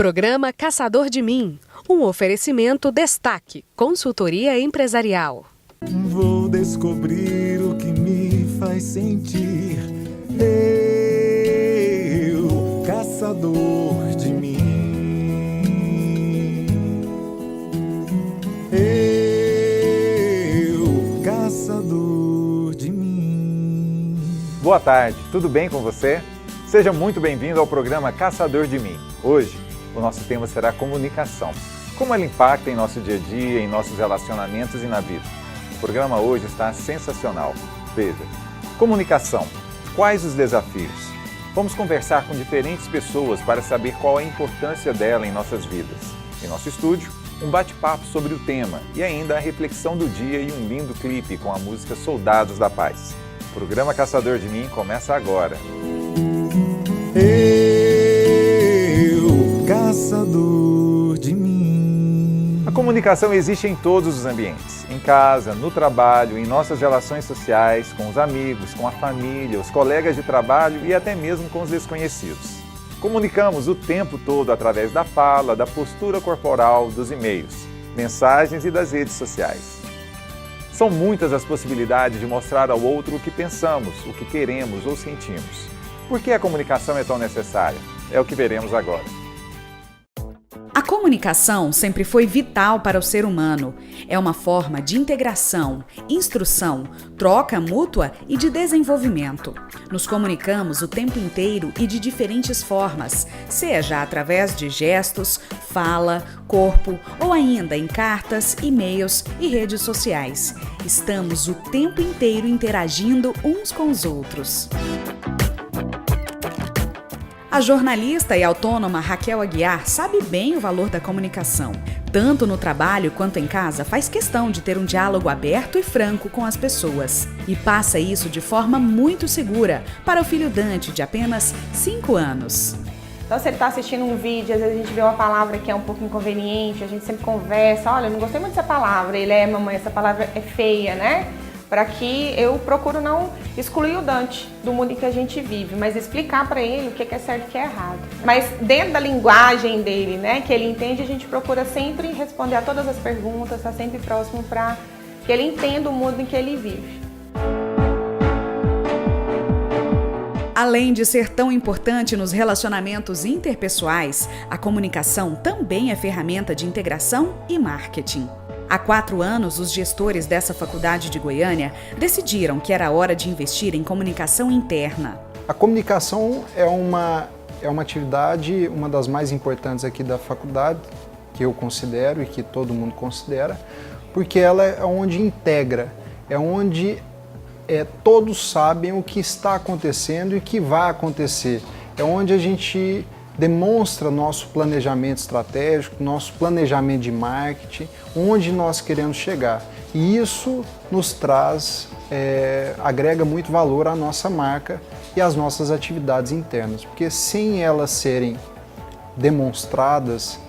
Programa Caçador de Mim, um oferecimento Destaque, consultoria empresarial. Vou descobrir o que me faz sentir, eu, caçador de mim, eu, caçador de mim. Boa tarde, tudo bem com você? Seja muito bem-vindo ao programa Caçador de Mim. Hoje, o nosso tema será comunicação. Como ela impacta em nosso dia a dia, em nossos relacionamentos e na vida. O programa hoje está sensacional. Veja, comunicação. Quais os desafios? Vamos conversar com diferentes pessoas para saber qual a importância dela em nossas vidas. Em nosso estúdio, um bate-papo sobre o tema e ainda a reflexão do dia e um lindo clipe com a música Soldados da Paz. O programa Caçador de Mim começa agora. Eu, caçador de mim. A comunicação existe em todos os ambientes, em casa, no trabalho, em nossas relações sociais, com os amigos, com a família, os colegas de trabalho e até mesmo com os desconhecidos. Comunicamos o tempo todo através da fala, da postura corporal, dos e-mails, mensagens e das redes sociais. São muitas as possibilidades de mostrar ao outro o que pensamos, o que queremos ou sentimos. Por que a comunicação é tão necessária? É o que veremos agora. A comunicação sempre foi vital para o ser humano. É uma forma de integração, instrução, troca mútua e de desenvolvimento. Nos comunicamos o tempo inteiro e de diferentes formas, seja através de gestos, fala, corpo ou ainda em cartas, e-mails e redes sociais. Estamos o tempo inteiro interagindo uns com os outros. A jornalista e autônoma Raquel Aguiar sabe bem o valor da comunicação. Tanto no trabalho quanto em casa, faz questão de ter um diálogo aberto e franco com as pessoas. E passa isso de forma muito segura para o filho Dante, de apenas 5 anos. Então, se ele está assistindo um vídeo, às vezes a gente vê uma palavra que é um pouco inconveniente, a gente sempre conversa, olha, eu não gostei muito dessa palavra, mamãe, essa palavra é feia, né? Para que eu procuro não excluir o Dante do mundo em que a gente vive, mas explicar para ele o que é certo e o que é errado. Mas dentro da linguagem dele, né, que ele entende, a gente procura sempre responder a todas as perguntas, estar sempre próximo para que ele entenda o mundo em que ele vive. Além de ser tão importante nos relacionamentos interpessoais, a comunicação também é ferramenta de integração e marketing. Há 4 anos, os gestores dessa faculdade de Goiânia decidiram que era hora de investir em comunicação interna. A comunicação é uma atividade, uma das mais importantes aqui da faculdade, que eu considero e que todo mundo considera, porque ela é onde integra, é onde todos sabem o que está acontecendo e o que vai acontecer. É onde a gente demonstra nosso planejamento estratégico, nosso planejamento de marketing, onde nós queremos chegar. E isso nos traz, agrega muito valor à nossa marca e às nossas atividades internas, porque sem elas serem demonstradas,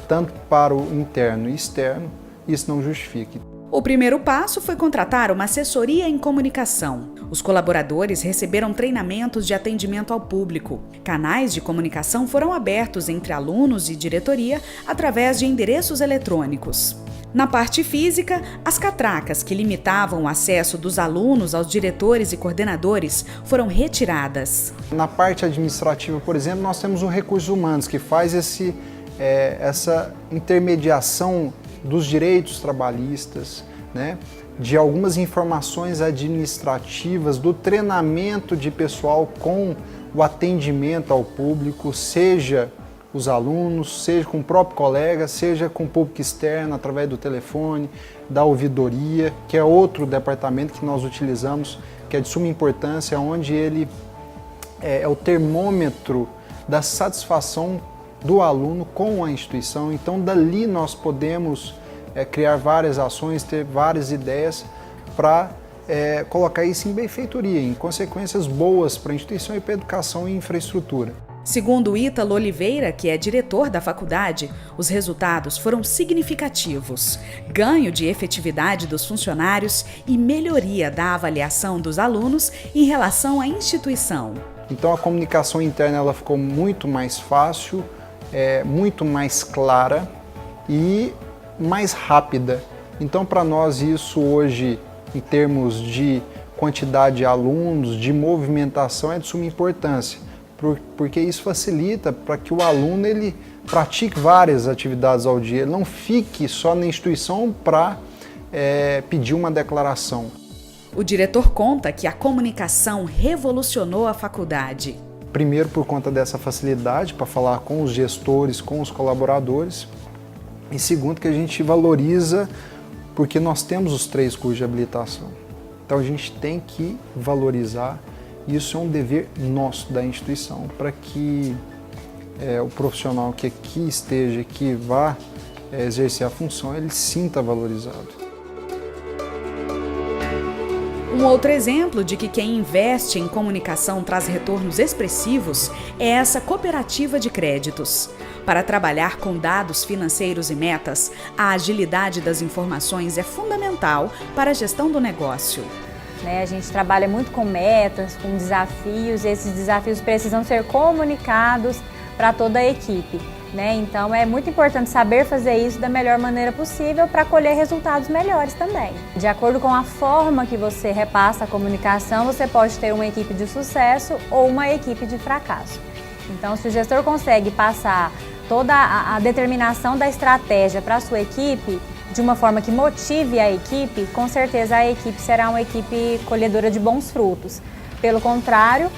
tanto para o interno e externo, isso não justifica. O primeiro passo foi contratar uma assessoria em comunicação. Os colaboradores receberam treinamentos de atendimento ao público. Canais de comunicação foram abertos entre alunos e diretoria através de endereços eletrônicos. Na parte física, as catracas que limitavam o acesso dos alunos aos diretores e coordenadores foram retiradas. Na parte administrativa, por exemplo, nós temos o Recursos Humanos, que faz essa intermediação dos direitos trabalhistas, né? De algumas informações administrativas, do treinamento de pessoal com o atendimento ao público, seja os alunos, seja com o próprio colega, seja com o público externo, através do telefone, da ouvidoria, que é outro departamento que nós utilizamos, que é de suma importância, onde ele é o termômetro da satisfação do aluno com a instituição. Então, dali nós podemos criar várias ações, ter várias ideias para colocar isso em benfeitoria, em consequências boas para a instituição e para a educação e infraestrutura. Segundo Ítalo Oliveira, que é diretor da faculdade, os resultados foram significativos. Ganho de efetividade dos funcionários e melhoria da avaliação dos alunos em relação à instituição. Então a comunicação interna ela ficou muito mais fácil, muito mais clara e mais rápida. Então, para nós, isso hoje, em termos de quantidade de alunos, de movimentação, é de suma importância, porque isso facilita para que o aluno ele pratique várias atividades ao dia, ele não fique só na instituição para pedir uma declaração. O diretor conta que a comunicação revolucionou a faculdade. Primeiro, por conta dessa facilidade para falar com os gestores, com os colaboradores, e segundo, que a gente valoriza porque nós temos os 3 cursos de habilitação. Então a gente tem que valorizar, e isso é um dever nosso da instituição, para que o profissional que aqui esteja, que vá exercer a função, ele se sinta valorizado. Um outro exemplo de que quem investe em comunicação traz retornos expressivos é essa cooperativa de créditos. Para trabalhar com dados financeiros e metas, a agilidade das informações é fundamental para a gestão do negócio. A gente trabalha muito com metas, com desafios, e esses desafios precisam ser comunicados para toda a equipe. Então é muito importante saber fazer isso da melhor maneira possível para colher resultados melhores também. De acordo com a forma que você repassa a comunicação, você pode ter uma equipe de sucesso ou uma equipe de fracasso. Então, se o gestor consegue passar toda a determinação da estratégia para a sua equipe de uma forma que motive a equipe, com certeza a equipe será uma equipe colhedora de bons frutos. Pelo contrário,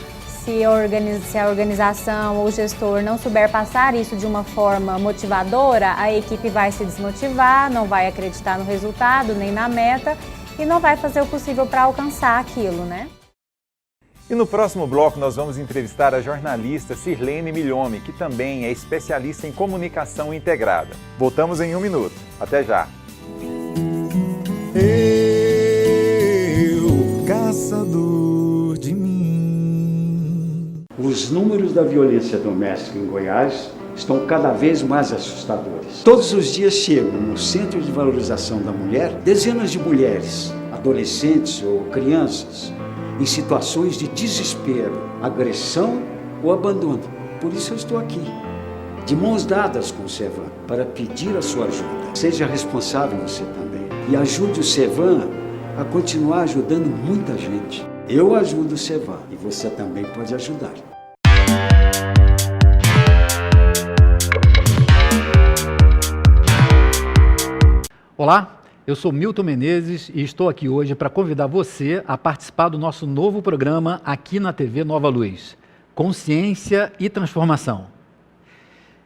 se a organização ou o gestor não souber passar isso de uma forma motivadora, a equipe vai se desmotivar, não vai acreditar no resultado nem na meta e não vai fazer o possível para alcançar aquilo, E no próximo bloco nós vamos entrevistar a jornalista Sirlene Milhomem, que também é especialista em comunicação integrada. Voltamos em 1 minuto. Até já! Eu, caçador de mim. Os números da violência doméstica em Goiás estão cada vez mais assustadores. Todos os dias chegam no Centro de Valorização da Mulher dezenas de mulheres, adolescentes ou crianças, em situações de desespero, agressão ou abandono. Por isso eu estou aqui, de mãos dadas com o Cevan, para pedir a sua ajuda. Seja responsável você também e ajude o Cevan a continuar ajudando muita gente. Eu ajudo o Cevan e você também pode ajudar. Olá, eu sou Milton Menezes e estou aqui hoje para convidar você a participar do nosso novo programa aqui na TV Nova Luz, Consciência e Transformação.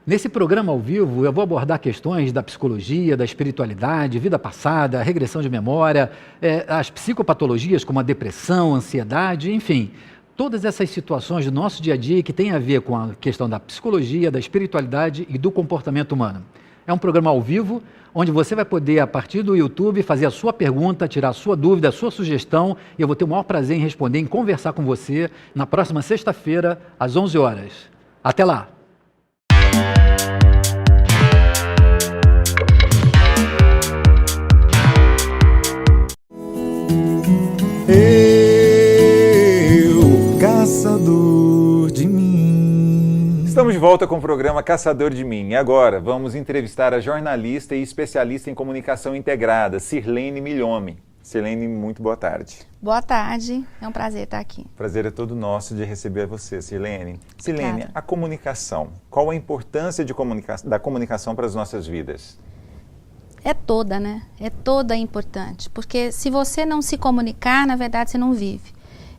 Nesse programa ao vivo, eu vou abordar questões da psicologia, da espiritualidade, vida passada, regressão de memória, as psicopatologias como a depressão, a ansiedade, enfim, todas essas situações do nosso dia a dia que têm a ver com a questão da psicologia, da espiritualidade e do comportamento humano. É um programa ao vivo, onde você vai poder, a partir do YouTube, fazer a sua pergunta, tirar a sua dúvida, a sua sugestão, e eu vou ter o maior prazer em responder, em conversar com você na próxima sexta-feira, às 11 horas. Até lá! Eu, caçador de mim. Estamos de volta com o programa Caçador de Mim. E agora vamos entrevistar a jornalista e especialista em comunicação integrada, Sirlene Milhomem. Sirlene, muito boa tarde. Boa tarde, é um prazer estar aqui. Prazer é todo nosso de receber você, Sirlene. Sirlene, a comunicação, qual a importância da comunicação para as nossas vidas? É toda, né? É toda importante, porque se você não se comunicar, na verdade você não vive.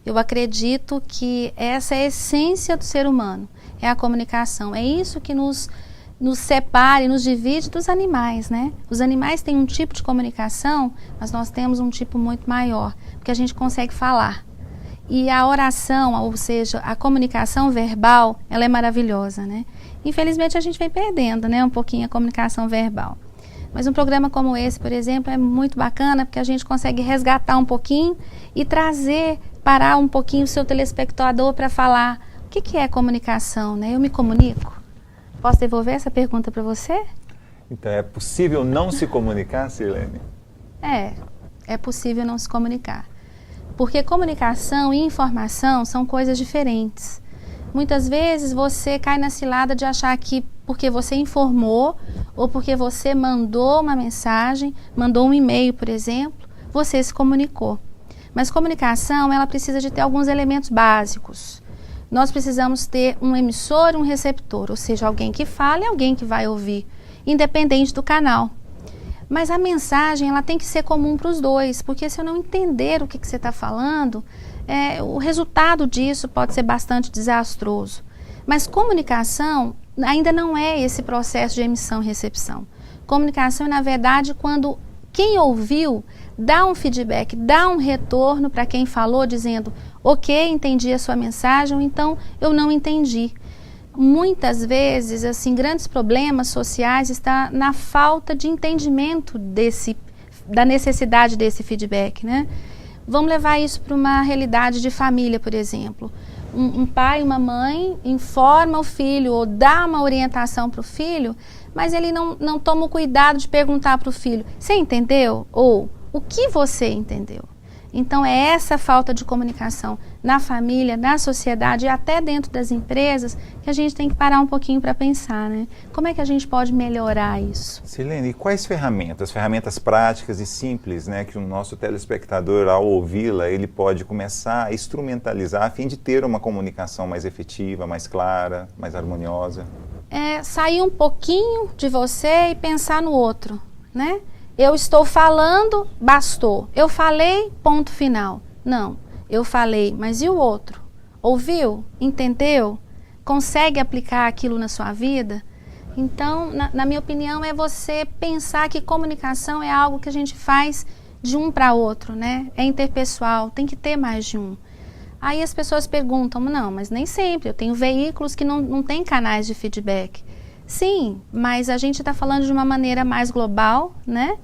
Eu acredito que essa é a essência do ser humano, é a comunicação. É isso que nos separa e nos divide dos animais, né? Os animais têm um tipo de comunicação, mas nós temos um tipo muito maior, porque a gente consegue falar. E a oração, ou seja, a comunicação verbal, ela é maravilhosa, né? Infelizmente a gente vem perdendo, né, um pouquinho a comunicação verbal. Mas um programa como esse, por exemplo, é muito bacana porque a gente consegue resgatar um pouquinho e parar um pouquinho o seu telespectador para falar o que é comunicação, né? Eu me comunico? Posso devolver essa pergunta para você? Então, é possível não se comunicar, Sirlene? É possível não se comunicar. Porque comunicação e informação são coisas diferentes. Muitas vezes você cai na cilada de achar que porque você informou ou porque você mandou uma mensagem, mandou um e-mail, por exemplo, você se comunicou. Mas comunicação, ela precisa de ter alguns elementos básicos. Nós precisamos ter um emissor e um receptor, ou seja, alguém que fala e alguém que vai ouvir, independente do canal. Mas a mensagem, ela tem que ser comum para os dois, porque se eu não entender o que você está falando, o resultado disso pode ser bastante desastroso. Mas comunicação ainda não é esse processo de emissão e recepção. Comunicação é, na verdade, quando quem ouviu dá um feedback, dá um retorno para quem falou, dizendo, ok, entendi a sua mensagem, ou então eu não entendi. Muitas vezes, assim, grandes problemas sociais estão na falta de entendimento da necessidade desse feedback, né? Vamos levar isso para uma realidade de família, por exemplo. Um pai, uma mãe informa o filho ou dá uma orientação para o filho, mas ele não toma o cuidado de perguntar para o filho, você entendeu? Ou, o que você entendeu? Então, é essa falta de comunicação na família, na sociedade e até dentro das empresas que a gente tem que parar um pouquinho para pensar, né? Como é que a gente pode melhorar isso? Silene, e quais ferramentas práticas e simples, né, que o nosso telespectador, ao ouvi-la, ele pode começar a instrumentalizar a fim de ter uma comunicação mais efetiva, mais clara, mais harmoniosa? Sair um pouquinho de você e pensar no outro, né? Eu estou falando, bastou. Eu falei, ponto final. Não, eu falei, mas e o outro? Ouviu? Entendeu? Consegue aplicar aquilo na sua vida? Então, na minha opinião, é você pensar que comunicação é algo que a gente faz de um para outro, né? É interpessoal, tem que ter mais de um. Aí as pessoas perguntam, não, mas nem sempre. Eu tenho veículos que não têm canais de feedback. Sim, mas a gente está falando de uma maneira mais global, né?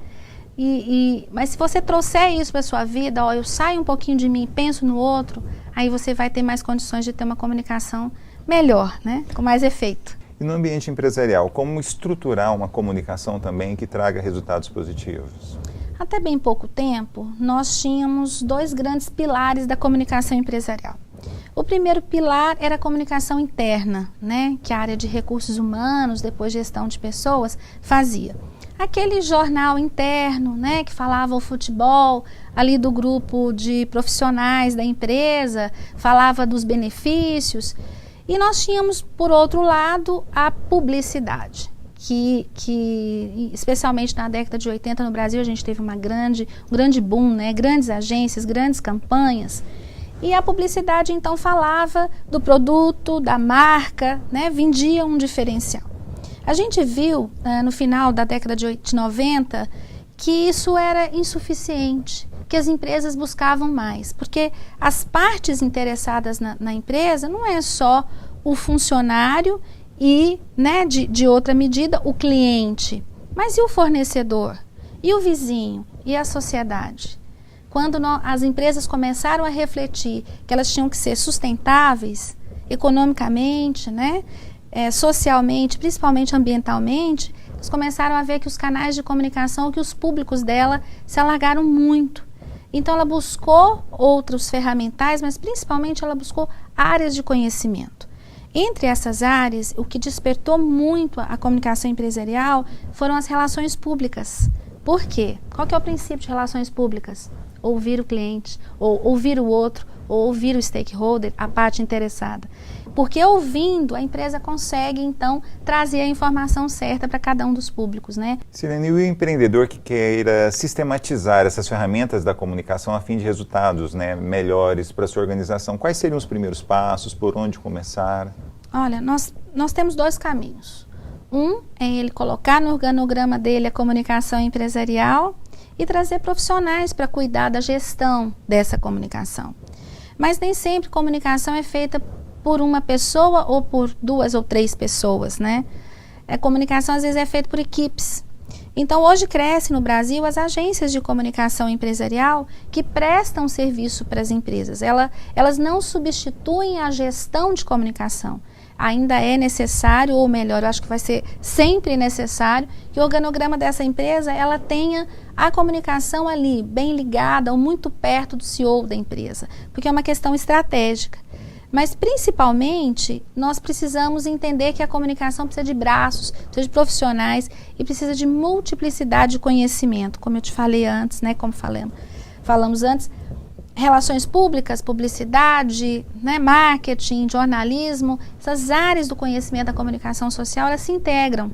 Mas se você trouxer isso para a sua vida, eu saio um pouquinho de mim e penso no outro, aí você vai ter mais condições de ter uma comunicação melhor, né? Com mais efeito. E no ambiente empresarial, como estruturar uma comunicação também que traga resultados positivos? Até bem pouco tempo, nós tínhamos 2 grandes pilares da comunicação empresarial. O primeiro pilar era a comunicação interna, né, que a área de recursos humanos, depois gestão de pessoas, fazia. Aquele jornal interno, né, que falava o futebol, ali do grupo de profissionais da empresa, falava dos benefícios. E nós tínhamos, por outro lado, a publicidade, que especialmente na década de 80 no Brasil, a gente teve um grande boom, né, grandes agências, grandes campanhas. E a publicidade, então, falava do produto, da marca, né, vendia um diferencial. A gente viu, no final da década de 90, que isso era insuficiente, que as empresas buscavam mais, porque as partes interessadas na empresa não é só o funcionário e, né, de outra medida, o cliente, mas e o fornecedor, e o vizinho, e a sociedade? Quando as empresas começaram a refletir que elas tinham que ser sustentáveis economicamente, né, socialmente, principalmente ambientalmente, eles começaram a ver que os canais de comunicação, que os públicos dela se alargaram muito. Então ela buscou outros ferramentais, mas principalmente ela buscou áreas de conhecimento. Entre essas áreas, o que despertou muito a comunicação empresarial foram as relações públicas. Por quê? Qual que é o princípio de relações públicas? Ouvir o cliente, ou ouvir o outro, ou ouvir o stakeholder, a parte interessada. Porque ouvindo, a empresa consegue, então, trazer a informação certa para cada um dos públicos, né? Silene, e o empreendedor que queira sistematizar essas ferramentas da comunicação a fim de resultados, né, melhores para a sua organização, quais seriam os primeiros passos, por onde começar? Olha, nós temos 2 caminhos. Um é ele colocar no organograma dele a comunicação empresarial e trazer profissionais para cuidar da gestão dessa comunicação. Mas nem sempre comunicação é feita por uma pessoa ou por 2 ou 3 pessoas, né? A comunicação às vezes é feita por equipes. Então hoje cresce no Brasil as agências de comunicação empresarial que prestam serviço para as empresas. Elas não substituem a gestão de comunicação. Ainda é necessário, ou melhor, eu acho que vai ser sempre necessário, que o organograma dessa empresa ela tenha a comunicação ali, bem ligada ou muito perto do CEO da empresa, porque é uma questão estratégica. Mas, principalmente, nós precisamos entender que a comunicação precisa de braços, precisa de profissionais e precisa de multiplicidade de conhecimento, como eu te falei antes, né, como falamos antes, relações públicas, publicidade, né, marketing, jornalismo, essas áreas do conhecimento da comunicação social, elas se integram.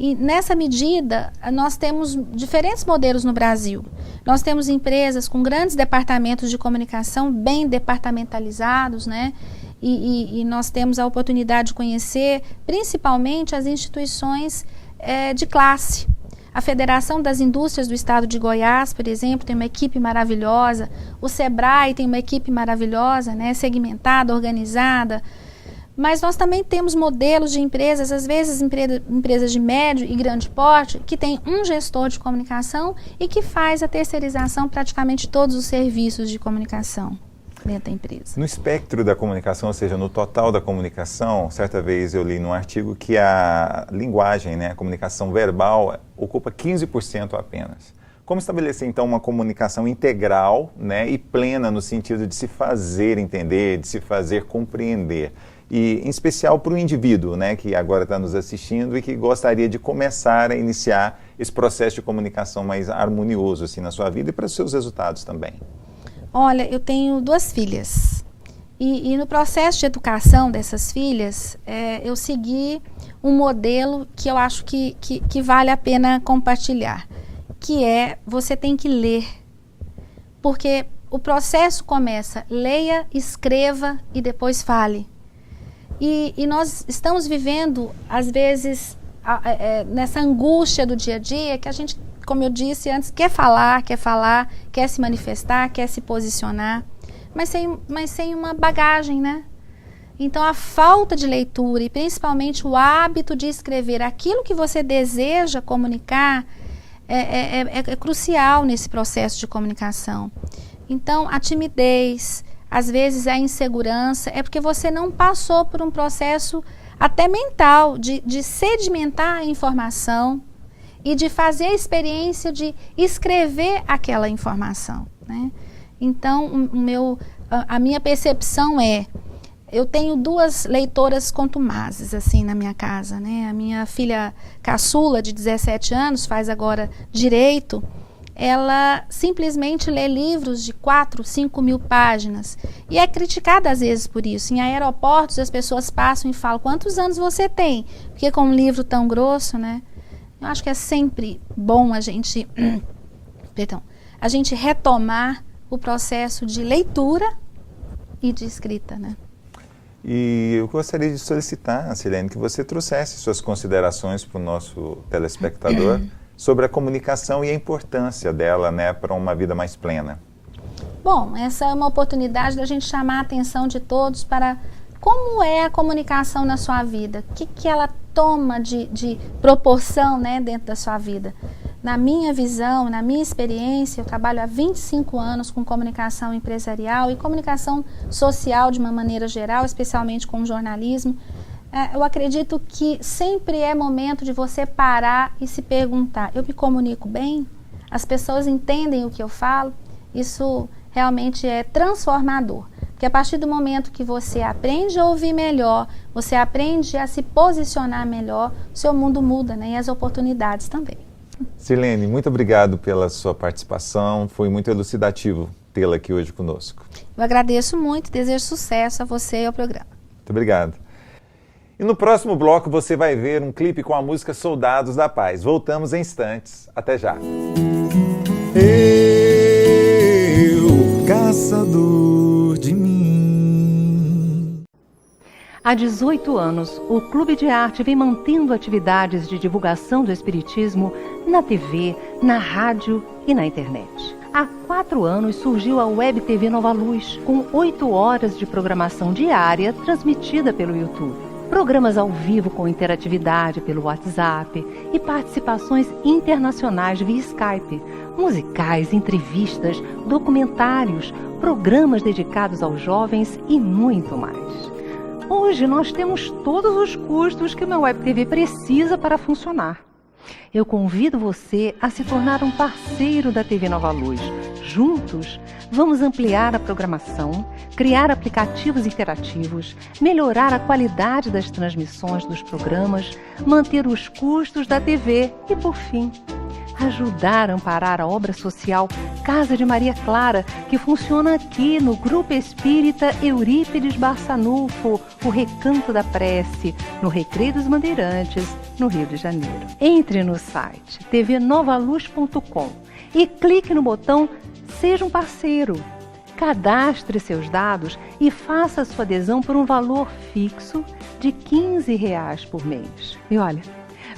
E nessa medida, nós temos diferentes modelos no Brasil. Nós temos empresas com grandes departamentos de comunicação, bem departamentalizados, né? E nós temos a oportunidade de conhecer, principalmente, as instituições de classe. A Federação das Indústrias do Estado de Goiás, por exemplo, tem uma equipe maravilhosa. O SEBRAE tem uma equipe maravilhosa, né? Segmentada, organizada. Mas nós também temos modelos de empresas, às vezes empresas de médio e grande porte, que tem um gestor de comunicação e que faz a terceirização praticamente todos os serviços de comunicação dentro da empresa. No espectro da comunicação, ou seja, no total da comunicação, certa vez eu li num artigo que a linguagem, né, a comunicação verbal, ocupa 15% apenas. Como estabelecer, então, uma comunicação integral, né, e plena no sentido de se fazer entender, de se fazer compreender? E em especial para o indivíduo, né, que agora está nos assistindo e que gostaria de começar a iniciar esse processo de comunicação mais harmonioso assim, na sua vida e para os seus resultados também. Olha, eu tenho 2 filhas e no processo de educação dessas filhas, eu segui um modelo que eu acho que vale a pena compartilhar, que é você tem que ler, porque o processo começa, leia, escreva e depois fale. E nós estamos vivendo, às vezes, nessa angústia do dia a dia, que a gente, como eu disse antes, quer falar, quer se manifestar, quer se posicionar, mas sem uma bagagem, né? Então, a falta de leitura e principalmente o hábito de escrever aquilo que você deseja comunicar é crucial nesse processo de comunicação. Então, a timidez, às vezes a insegurança, é porque você não passou por um processo até mental de sedimentar a informação e de fazer a experiência de escrever aquela informação, né? Então, a minha percepção eu tenho 2 leitoras contumazes assim na minha casa, né? A minha filha caçula de 17 anos, faz agora direito, ela simplesmente lê livros de 4, 5 mil páginas e é criticada às vezes por isso. Em aeroportos as pessoas passam e falam, quantos anos você tem? Porque com um livro tão grosso, né? Eu acho que é sempre bom a gente retomar o processo de leitura e de escrita, né? E eu gostaria de solicitar, Silene, que você trouxesse suas considerações para o nosso telespectador sobre a comunicação e a importância dela, né, para uma vida mais plena. Bom, essa é uma oportunidade da gente chamar a atenção de todos para como é a comunicação na sua vida, o que ela toma de proporção, né, dentro da sua vida. Na minha visão, na minha experiência, eu trabalho há 25 anos com comunicação empresarial e comunicação social de uma maneira geral, especialmente com jornalismo. Eu acredito que sempre é momento de você parar e se perguntar, eu me comunico bem? As pessoas entendem o que eu falo? Isso realmente é transformador. Porque a partir do momento que você aprende a ouvir melhor, você aprende a se posicionar melhor, o seu mundo muda, né? E as oportunidades também. Silene, muito obrigado pela sua participação, foi muito elucidativo tê-la aqui hoje conosco. Eu agradeço muito e desejo sucesso a você e ao programa. Muito obrigado. E no próximo bloco você vai ver um clipe com a música Soldados da Paz. Voltamos em instantes. Até já. Eu, caçador de mim. Há 18 anos, o Clube de Arte vem mantendo atividades de divulgação do espiritismo na TV, na rádio e na internet. Há 4 anos surgiu a Web TV Nova Luz, com 8 horas de programação diária transmitida pelo YouTube. Programas ao vivo com interatividade pelo WhatsApp e participações internacionais via Skype, musicais, entrevistas, documentários, programas dedicados aos jovens e muito mais. Hoje nós temos todos os custos que uma Web TV precisa para funcionar. Eu convido você a se tornar um parceiro da TV Nova Luz. Juntos, vamos ampliar a programação, criar aplicativos interativos, melhorar a qualidade das transmissões dos programas, manter os custos da TV e, por fim, ajudar a amparar a obra social Casa de Maria Clara, que funciona aqui no Grupo Espírita Eurípides Barçanufo, o Recanto da Prece, no Recreio dos Bandeirantes, no Rio de Janeiro. Entre no site tvnovaluz.com e clique no botão Seja um Parceiro. Cadastre seus dados e faça sua adesão por um valor fixo de R$ 15 por mês. E olha,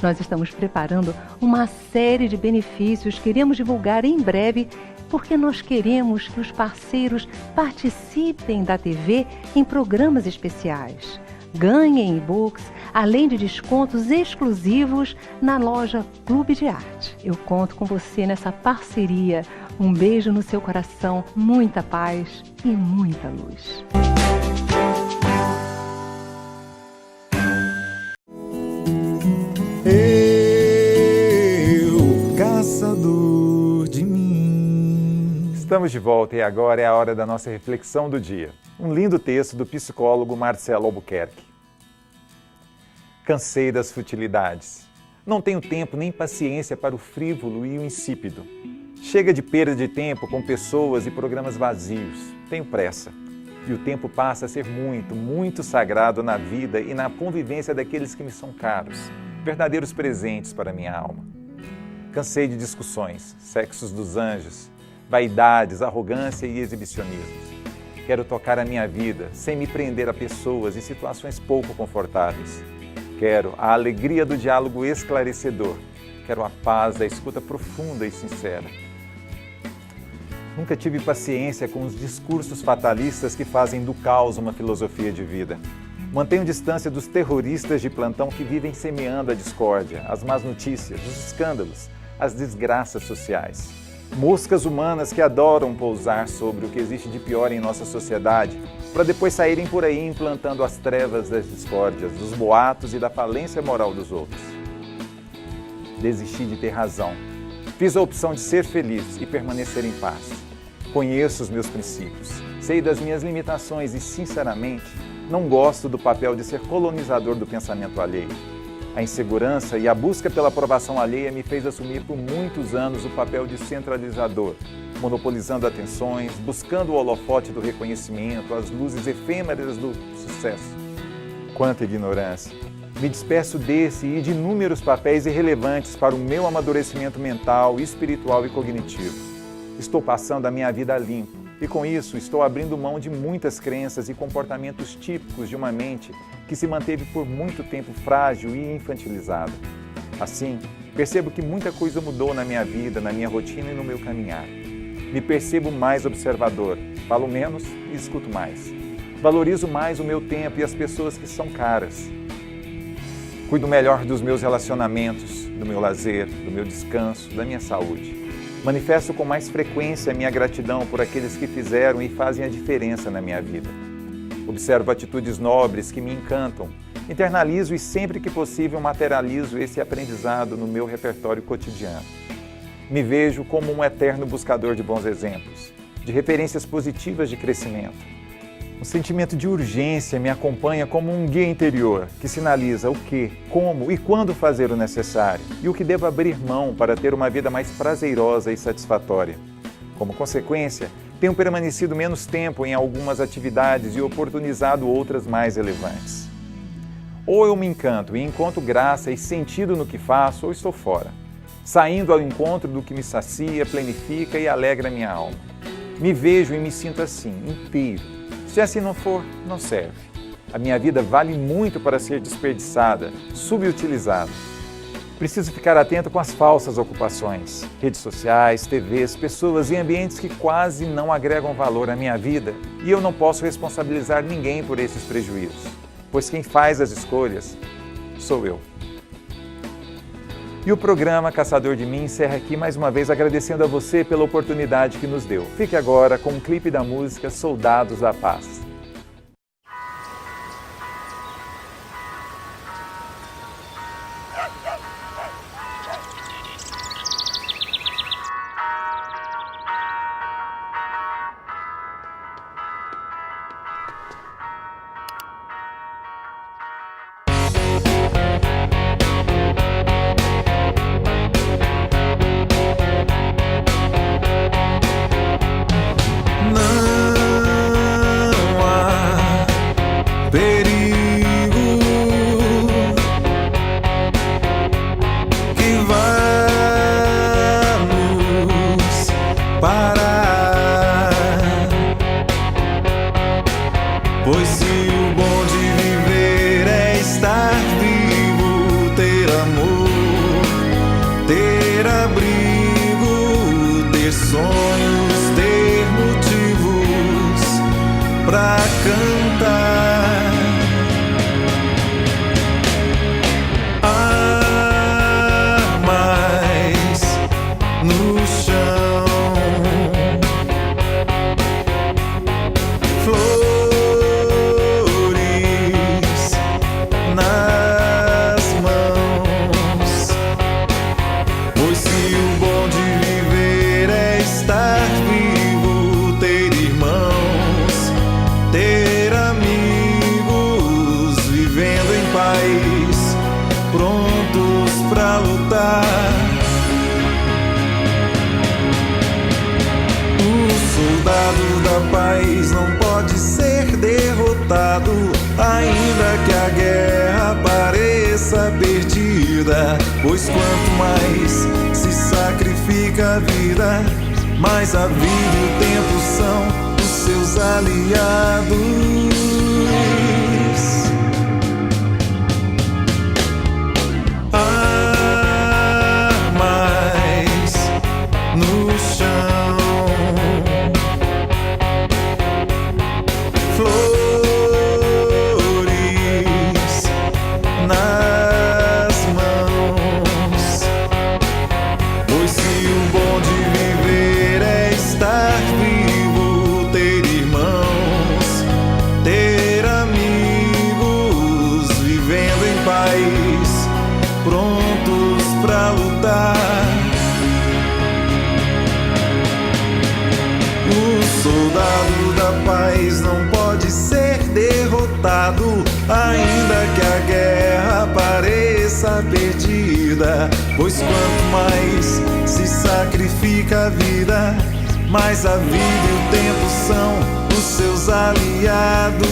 nós estamos preparando uma série de benefícios que iremos divulgar em breve, porque nós queremos que os parceiros participem da TV em programas especiais, ganhem e-books, além de descontos exclusivos na loja Clube de Arte. Eu conto com você nessa parceria. Um beijo no seu coração, muita paz e muita luz. Eu, caçador de mim. Estamos de volta e agora é a hora da nossa reflexão do dia. Um lindo texto do psicólogo Marcelo Albuquerque. Cansei das futilidades. Não tenho tempo nem paciência para o frívolo e o insípido. Chega de perda de tempo com pessoas e programas vazios. Tenho pressa. E o tempo passa a ser muito, muito sagrado na vida e na convivência daqueles que me são caros, verdadeiros presentes para minha alma. Cansei de discussões, sexos dos anjos, vaidades, arrogância e exibicionismos. Quero tocar a minha vida sem me prender a pessoas e situações pouco confortáveis. Quero a alegria do diálogo esclarecedor. Quero a paz da escuta profunda e sincera. Nunca tive paciência com os discursos fatalistas que fazem do caos uma filosofia de vida. Mantenho distância dos terroristas de plantão que vivem semeando a discórdia, as más notícias, os escândalos, as desgraças sociais. Moscas humanas que adoram pousar sobre o que existe de pior em nossa sociedade, para depois saírem por aí implantando as trevas das discórdias, dos boatos e da falência moral dos outros. Desisti de ter razão. Fiz a opção de ser feliz e permanecer em paz. Conheço os meus princípios, sei das minhas limitações e, sinceramente, não gosto do papel de ser colonizador do pensamento alheio. A insegurança e a busca pela aprovação alheia me fez assumir por muitos anos o papel de centralizador, monopolizando atenções, buscando o holofote do reconhecimento, as luzes efêmeras do sucesso. Quanta ignorância! Me despeço desse e de inúmeros papéis irrelevantes para o meu amadurecimento mental, espiritual e cognitivo. Estou passando a minha vida limpo e, com isso, estou abrindo mão de muitas crenças e comportamentos típicos de uma mente que se manteve por muito tempo frágil e infantilizada. Assim, percebo que muita coisa mudou na minha vida, na minha rotina e no meu caminhar. Me percebo mais observador, falo menos e escuto mais. Valorizo mais o meu tempo e as pessoas que são caras. Cuido melhor dos meus relacionamentos, do meu lazer, do meu descanso, da minha saúde. Manifesto com mais frequência a minha gratidão por aqueles que fizeram e fazem a diferença na minha vida. Observo atitudes nobres que me encantam, internalizo e sempre que possível materializo esse aprendizado no meu repertório cotidiano. Me vejo como um eterno buscador de bons exemplos, de referências positivas de crescimento. Um sentimento de urgência me acompanha como um guia interior que sinaliza o que, como e quando fazer o necessário e o que devo abrir mão para ter uma vida mais prazerosa e satisfatória. Como consequência, tenho permanecido menos tempo em algumas atividades e oportunizado outras mais relevantes. Ou eu me encanto e encontro graça e sentido no que faço, ou estou fora, saindo ao encontro do que me sacia, planifica e alegra minha alma. Me vejo e me sinto assim, inteiro. Se assim não for, não serve. A minha vida vale muito para ser desperdiçada, subutilizada. Preciso ficar atento com as falsas ocupações, redes sociais, TVs, pessoas e ambientes que quase não agregam valor à minha vida e eu não posso responsabilizar ninguém por esses prejuízos, pois quem faz as escolhas sou eu. E o programa Caçador de Mim encerra aqui mais uma vez agradecendo a você pela oportunidade que nos deu. Fique agora com um clipe da música Soldados da Paz. o bom de viver é estar vivo, ter irmãos, ter amigos, vivendo em paz, prontos pra lutar. O soldado da paz não pode ser derrotado, ainda que a guerra pareça perdida, pois quanto mais se sacrifica a vida, mais a vida e o tempo são os seus aliados. Armas no chão, flores nas mãos, pois se o bom de viver é estar vivo, ter irmãos, ter amigos, vivendo em paz, prontos pra lutar. O soldado da paz não pode ser derrotado, ainda que a guerra pareça perdida, pois quanto mais se sacrifica a vida, mais a vida e o tempo são os seus aliados.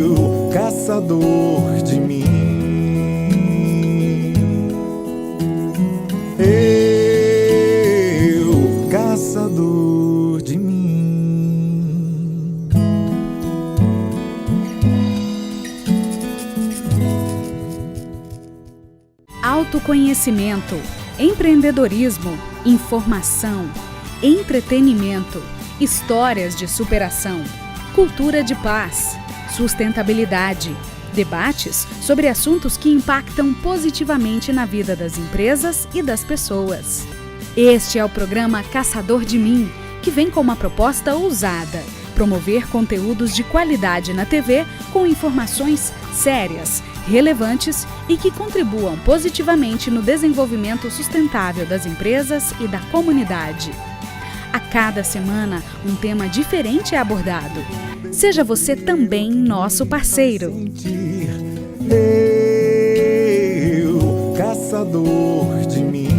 Eu, caçador de mim, eu, caçador de mim. Autoconhecimento, empreendedorismo, informação, entretenimento, histórias de superação, cultura de paz, sustentabilidade, debates sobre assuntos que impactam positivamente na vida das empresas e das pessoas. Este é o programa Caçador de Mim, que vem com uma proposta ousada: promover conteúdos de qualidade na TV com informações sérias, relevantes e que contribuam positivamente no desenvolvimento sustentável das empresas e da comunidade. A cada semana, um tema diferente é abordado. Seja você também nosso parceiro. Eu, caçador de mim.